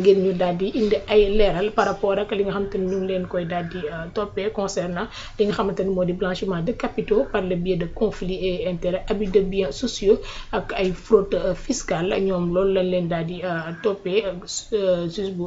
ngir ñu daal di indi ay leeral par rapport ak li nga xamante ni ñu ngi leen koy daal di toppee concernant li nga xamante ni moo di blanchiment de capitaux par le biais de conflits et intérêts abus de biens sociaux ak ay fraude fiscale ñoom loolu lañ leen daal di toppee juge bu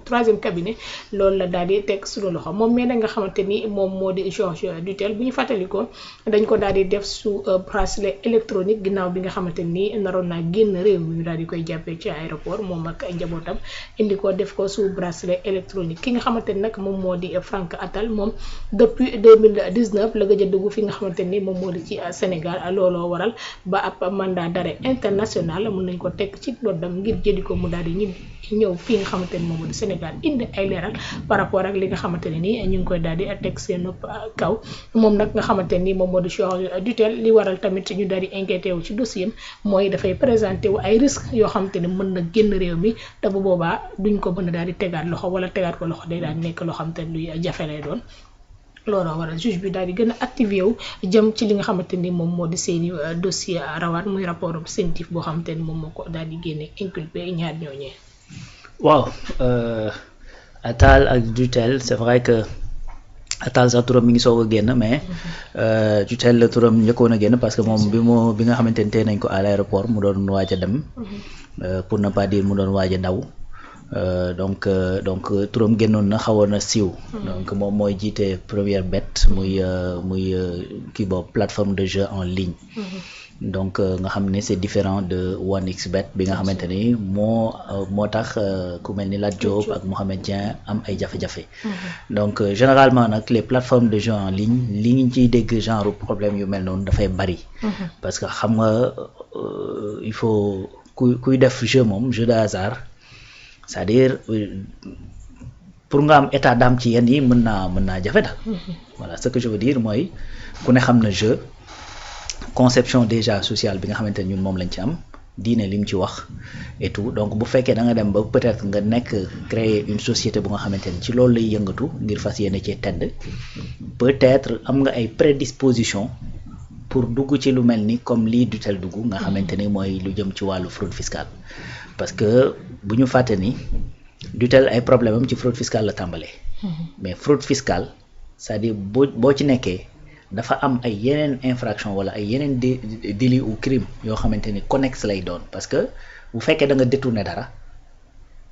troisième cabinet loolu la daal di teg suñu loxo moom mais nga xamante ni moom moo di Georges Dutel bu ñu fàttalikoo dañ ko daal di def sous bracelet électronique ginnaaw bi nga xamante ni naroon naa génn réew mi ñu daal di koy jàppee ci aéroport moom ak ay njabootam indi ko def ko sous bracelet électronique ki nga xamante ni nag moom moo di Franck Attal moom depuis 2019 la gëj a dugg fi nga xamante ni moom moo di ci Sénégal looloo waral ba ab mandat d'arrêt international mën nañ ko teg ci doddam ngir jëli ko mu daal di ñëw fii nga xamante ni moom moo di Sénégal indi ay leeral par rapport ak li nga xamante ne ni ñu ngi koy daal di teg seen kaw moom nag nga xamante ni moom moo di Georges Dutel li waral tamit ñu daal di inquiété wu ci dossier mooy dafay présenté wu ay risques yoo xamante ni mën na génn réew mi te bu boobaa duñ ko mën a daal di tegaat loxo wala tegaat ko loxo day daal di nekk loo xamante ni luy jafe lay doon. looloo waral juge bi daal di gën a activé wu jëm ci li nga xamante ni moom moo di seeni dossier rawat muy rapport CENTIF boo xamante ni moom moo ko daal di génne inculpé ñaar ñooñee. waaw Attal ak Dutel c'est vrai que Attal sax turam mi ngi soog a génn mais Dutel la turam njëkkoon a génn parce que moom bi nga xamante ni tee nañ ko à l'aéroport mu doon waaj a dem pour ne pas dire mu doon waaj a daw donc turam génnoon na xawoon na siiw donc moom mooy jiite Première Bet muy kii boobu plateforme de jeu en ligne donc nga xam ne c'est différent de 1xBet bi nga xamante ni moo tax ku mel ni Lat Diop ak Mohamed Dieng am ay jafe-jafe donc généralement nag les plateformes de jeu en ligne li ñu ciy dégg genre problème yu mel noonu dafay bari parce que xam nga il faut kuy def jeu moom jeu de hasard c'est-à-dire pour nga am état d'âme ci yenn yi mën naa jafe da voilà ce que je veux dire mooy ku ne xam na jeu conception déjà sociale bi nga xamante ne ñun moom lañ ci am diine li mu ci wax et tout donc bu fekkee da nga dem ba peut-être nga nekk créer une société bu nga xamante ne ci loolu lay yëngatu ngir fas yéene cee tedd peut-être am nga ay prédisposition pour dugg ci lu mel ni comme lii Dutel dugg nga xamante ni mooy lu jëm ci wàllu fraude fiscale parce que bu ñu fàtte ni Dutel ay problème am ci fraude fiscale la tàmbalee mais fraude fiscale c'est-à-dire boo ci nekkee dafa am ay yeneen infraction wala ay yeneen délit ou crime yoo xamante ni connexe lay doon parce que bu fekkee da nga détourner dara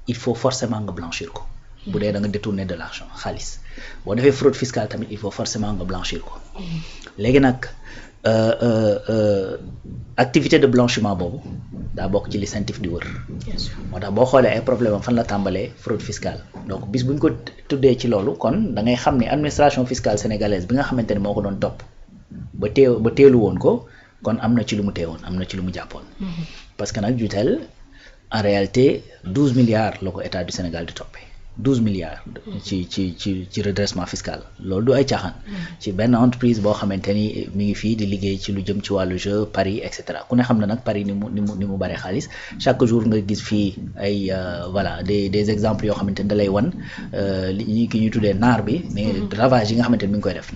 il faut forcément nga blanchir ko bu dee da nga détourner de l'argent xaalis boo defee fraude fiscale tamit il faut forcément nga blanchir ko léegi nag activité de blanchiment boobu daa bokk ci li CENTIF di wër moo tax boo xoolee ay problème am fan la tàmbalee fraude fiscale donc bis bu ñu ko tuddee ci loolu kon da ngay xam ne administration fiscale sénégalaise bi nga xamante ne moo ko doon topp ba teelu woon ko kon am na ci lu mu teewoon am na ci lu mu jàppoon parce que nag Dutel en réalité 12 milliards la ko état du Sénégal di toppee 12 milliards ci redressement fiscal loolu du ay caaxaan ci benn entreprise boo xamante ni mi ngi fii di liggéey ci lu jëm ci wàllu jeu Paris et cetera ku ne xam na nag Paris ni mu bare xaalis chaque jour nga gis fii ay voilà des exemples yoo xamante ni da lay wan li ki ñuy tuddee naar bi mais ravage yi nga xamante ni mi ngi koy def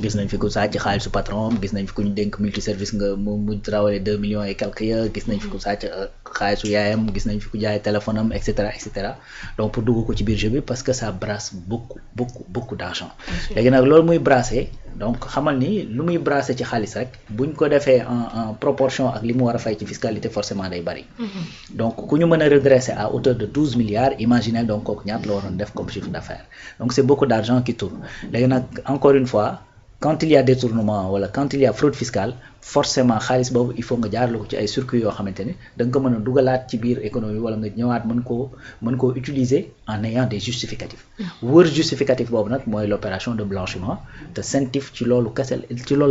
gis nañ fi ku sàcc xaalisu patron gis nañ fi ku ñu dénk multiservice nga mu rawale 2 millions et quelques ya gis nañ fi ku sàcc xaalisu yaayam gis nañ fi ku jaay téléphone am et cetera donc pour dugg ko ci biir bi parce que ça brasse beaucoup d'argent léegi nag loolu muy brasser donc xamal ni lu muy brasser ci xaalis rek buñ ko defee en proportion ak li mu war a fay ci fiscalité forcément day bari donc ku ñu mën a redresser à hauteur de 12 milliards imaginez donc kooku ñaata la waroon def comme chiffre d'affaires donc c'est beaucoup d'argent qui tourne léegi nag encore une fois quand il y a détournement wala quand il y a fraude fiscale forcément xaalis boobu il faut nga jaarale ko ci ay circuits yoo xamante ni da nga ko mën a dugalaat ci biir économie wala nga ñëwaat mën koo utiliser en ayant des justificatifs wër justificatif boobu nag mooy l'opération de blanchiment te CENTIF ci loolu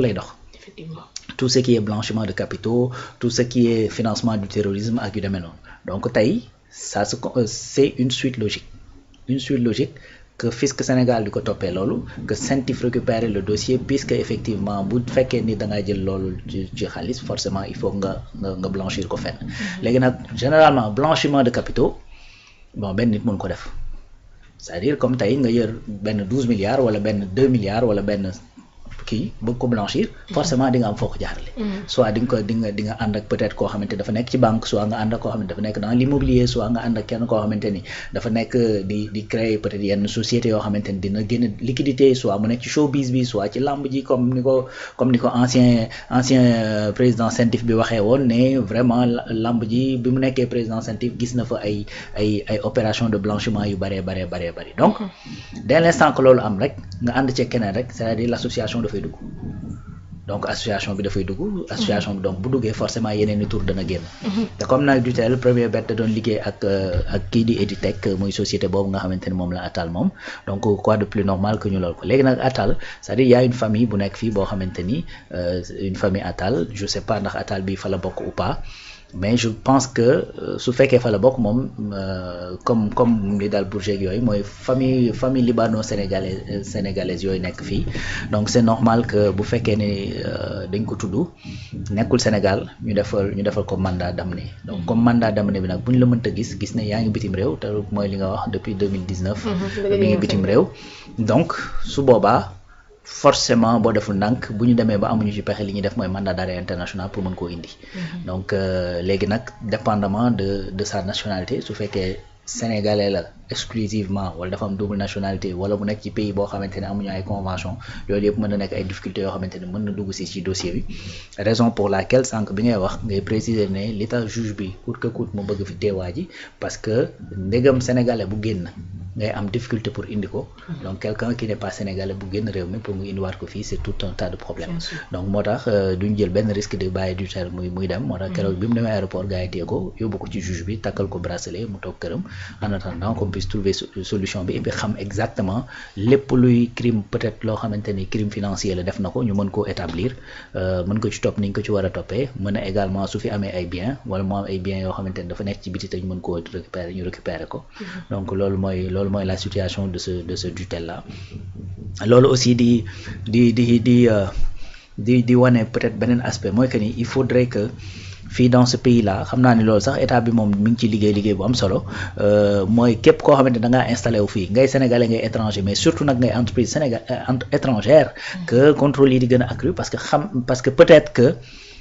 lay dox effectivement tout ce qui est blanchiment de capitaux tout ce qui est financement du terrorisme ak yu demee noonu donc tey c'est une suite logique que Fisc Sénégal di ko toppee loolu que CENTIF récupérer le dossier puisque effectivement bu fekkee ni da ngay jël loolu ci xaalis forcément il faut nga blanchir ko fenn léegi nag généralement blanchiment de capitaux bon benn nit mën ko def c'est-à-dire comme tey nga yër benn 12 milliards wala benn 2 milliards wala benn kii bëgg ko blanchir forcément di nga am foo ko jaarale soit di nga ànd ak peut-être koo xamante dafa nekk ci banque soit nga ànd ak koo xamante dafa nekk dans l'immobilier soit nga ànd ak kenn koo xamante ni dafa nekk di créer peut-être yenn sociétés yoo xamante ni dina génn liquidité soit mu nekk ci showbiz bi soit ci lamb ji comme ni ko ancien président CENTIF bi waxee woon ne vraiment lamb ji bi mu nekkee président CENTIF gis na fa ay opération de blanchiment yu bëree donc dès l'instant que loolu am rek nga ànd ci keneen rek c'est-à-dire l'association dafay dugg donc association bi donc bu duggee forcément yeneen i tour dana génn te comme nag Dutel Premier Bet da doon liggéey ak kii di Editech muy société boobu nga xamante ni moom la Attal moom donc quoi de plus normal que ñu lool ko léegi nag Attal c'est-à-dire y a une famille bu nekk fii boo xamante ni une famille Attal je sais pas ndax Attal bi fa la bokk ou pas mais je pense que su fekkee fa la bokk moom comme li daal Bourget yooyu mooy famille libano-sénégalaise yooyu nekk fii donc c'est normal que bu fekkee ne dañ ko tudd nekkul Sénégal ñu defal ko mandat d'amener donc comme mandat d'amener bi nag bu ñu la mënta gis ne yaa ngi bitim réew te mooy li nga wax depuis 2019 mi ngi bitim réew donc su boobaa forcément boo deful ndànk bu ñu demee ba amuñu ci pexe li ñuy def mooy mandat d'arrêt international pour mën koo indi donc léegi nag dépendamment de sa nationalité su fekkee sénégalais la exclusivement wala dafa am double nationalité wala mu nekk ci pays boo xamante ne amuñu ay convention loolu yëpp mën na nekk ay difficultés yoo xamante ne mën na dugg ci dossier bi raison pour laquelle sànq bi ngay wax ngay préciser ne li tax juge bi coûte que coûte mu bëgg fi teewaa ji parce que ndegam sénégalais bu génn ngay am difficulté pour indi ko donc quelqu'un qui n'est pas sénégalais bu génn réew mi pour mu indiwaat ko fii c'est tout un tas de problèmes donc moo tax duñ jël benn risque de bàyyi Dutel muy dem moo tax keroog bi mu demee aéroport gars yi téye ko yóbbu ko ci juge bi takkal ko bracelet mu toog këram en attendant qu'on puisse trouver solution bi et puis xam exactement lépp luy crime peut-être loo xamante ni crime financier la def na ko ñu mën koo établir mën ko ci topp ni ñu ko ci war a toppee mën a également su fi amee ay biens wala mu am ay biens yoo xamante ni dafa nekk ci biti te ñu mën koo récupérer ko donc loolu mooy la situation de ce Dutel là loolu aussi di wane peut-être beneen aspect mooy que ni il faudrait que fii dans ce pays là xam naa ni loolu sax état bi moom mi ngi ci liggéey bu am solo mooy képp koo xamante da ngaa installé wu fii ngay sénégalais ngay étranger mais surtout nag ngay entreprise étrangère que contrôle yi di gën a accru parce que peut-être que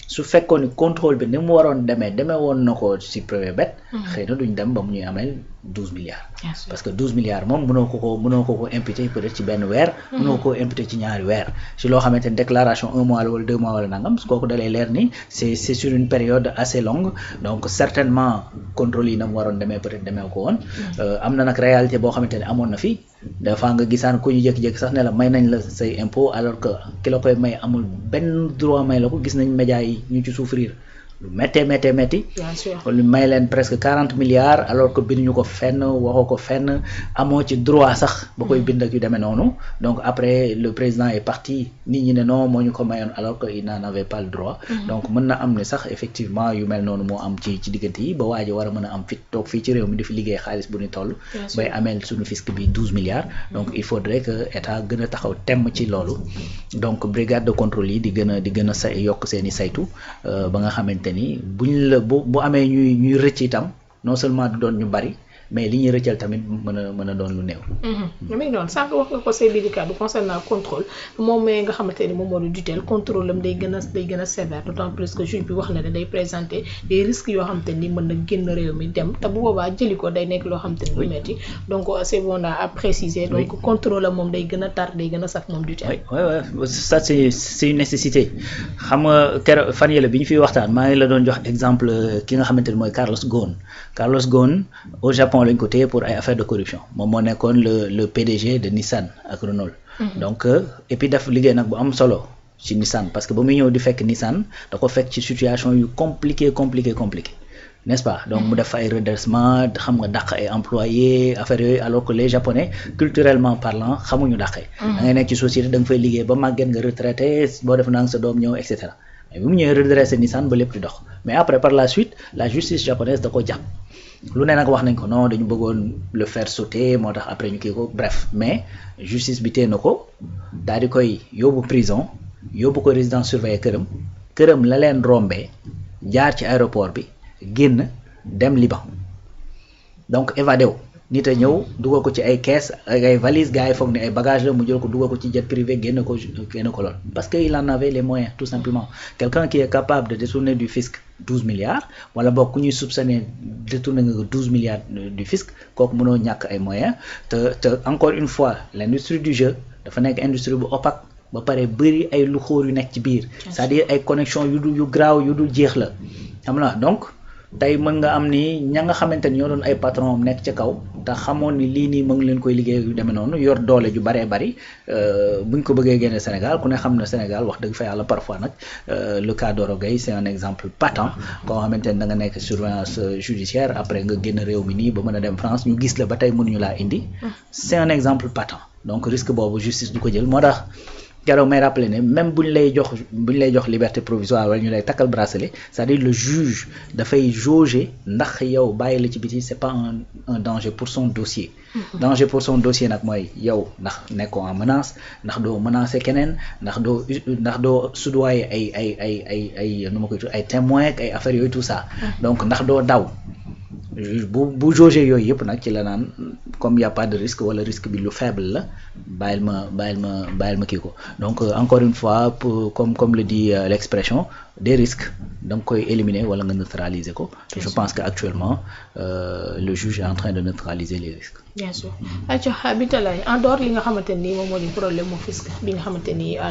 su fekkoon ni contrôle bi ni mu waroon demee woon na ko ci Premier Bet xëy na duñ dem ba mu ñuy amel 12 milliards parce que 12 milliards moom mënoo ko imputer peut-être ci benn weer mënoo ko imputer ci ñaari weer ci loo xamante ni déclaration 1 mois la wala 2 mois wala nangam kooku dalay leer ni c'est sur une période assez longue donc certainement contrôle yi na mu waroon demee peut-être demee ko woon am na nag réalité boo xamante ne amoon na fi des fois nga gisaan ku ñu jékki-jékki sax ne la may nañ la say impôt alors que ki la koy may amul benn droit may la ko gis nañ médias yi ñu ci souffrir lu métti bien sûr lu may leen presque 40 milliards alors que binduñu ko fenn waxoo ko fenn amoo ci droit sax ba koy bind ak yu demee noonu donc après le président est parti nit ñi ne non moo ñu ko mayoon alors que il n'en avait pas le droit donc mën na am ne sax effectivement yu mel noonu moo am ci diggante yi ba waa ji war a mën a am fit toog fii ci réew mi di fi liggéey xaalis bu ñu toll bay ameel suñu fisc bi 12 milliards donc il faudrait que état gën a taxaw temm ci loolu donc brigade de contrôle yi di gën a yokk seen i saytu ba nga xamante ni buñ la bu amee ñuy rëcc itam non seulement du doon ñu bari mais li ñuy rëccal tamit mën a doon lu néew. mi ngi noonu sànq wax nga ko say liggéeykat du concernant contrôle moom mais nga xamante ni moom moo di Dutel contrôle am day gën a sévère d'autant plus que juge bi wax na ne day présenter des risques yoo xamante ni mën na génn réew mi dem te bu boobaa jëli ko day nekk loo xamante ni lu metti donc c'est bon à préciser donc contrôle am moom day gën a tar day gën a saf moom Dutel. oui ça c'est une nécessité xam nga keroog fan yële bi ñu fiy waxtaan maa ngi la doon jox exemple ki nga xamante ni mooy Carlos Ghosn au Japon lañ ko téye pour ay affaires de corruption moom moo nekkoon le PDG de Nissan ak Renault donc et puis def liggéey nag bu am solo ci Nissan parce que ba muy ñëw di fekk Nissan da ko fekk ci situation yu compliqué n'est-ce pas donc mu def ay redressement xam nga dàq ay employés affaires yooyu alors que les Japonais culturellement parlant xamuñu dàqee da ngay nekk ci société da nga fay liggéey ba màgget nga retraité boo def naa nga sa doom ñëw et cetera mais bi mu ñëwee redressé Nissan ba lépp di dox mais après par la suite la justice japonaise da ko jàpp lu ne nag wax nañ ko non dañu bëggoon le faire sauter moo tax après ñu kii ko bref mais justice bi téye na ko daal di koy yóbbu prison yóbbu ko résidence surveillée këram la leen rombee jaar ci aéroport bi génn dem Liban donc évadé wu nit a ñëw dugal ko ci ay caisse ak ay valises gars yi foog ne ay bagages la mu jël ko dugal ko ci jet privé génn ko lool parce que il en avait les moyens tout simplement quelqu'un qui est capable de détourner du fisc 12 milliards wala boog ku ñuy soupçonner détourner nga 12 milliards du fisc kooku mënoo ñàkk ay moyens te encore une fois l'industrie du jeu dafa nekk industrie bu opaque ba pare bëri ay lu xóor yu nekk ci biir c'est-à-dire ay connexion yu graaw yu dul jeex la xam na donc tey mën nga am ni ña nga xamante ni ñoo doon ay patron am nekk ca kaw te xamoon ni lii nii mën nga leen koy liggéey yu demee noonu yor doole ju baree bari buñ ko bëggee génne Sénégal ku ne xam na Sénégal wax dëgg fa yàlla parfois nag le cas Doro Gueye c'est un exemple patent koo xamante ni da nga nekk surveillance judiciaire après nga génn réew mi nii ba mën a dem France ñu gis la ba tey mënuñu laa indi c'est un exemple patent donc risque boobu justice du ko jël moo tax keroog may rappelé ne même buñ lay jox liberté provisoire wala ñu lay takkal bracelet c'est-à-dire le juge dafay jauger ndax yow bàyyi la ci biti c'est pas un danger pour son dossier danger pour son dossier nag mooy yow ndax nekkoo en menace ndax doo menacer keneen ndax doo soudoyer ay nu ma koy tudd ay témoins ak ay affaires yooyu tout ça donc ndax doo daw bu jauger yooyu yëpp nag ci la naan comme y a pas de risque wala risque bi lu faible la bàyyil ma kii ko donc encore une fois comme le dit l'expression des risques da nga koy éliminer wala nga neutraliser ko je pense que actuellement le juge est en train de neutraliser les risques. Bien sûr. Binta Laye en dehors li nga xamante ni moom moo di problème mu fisc bi nga xamante ni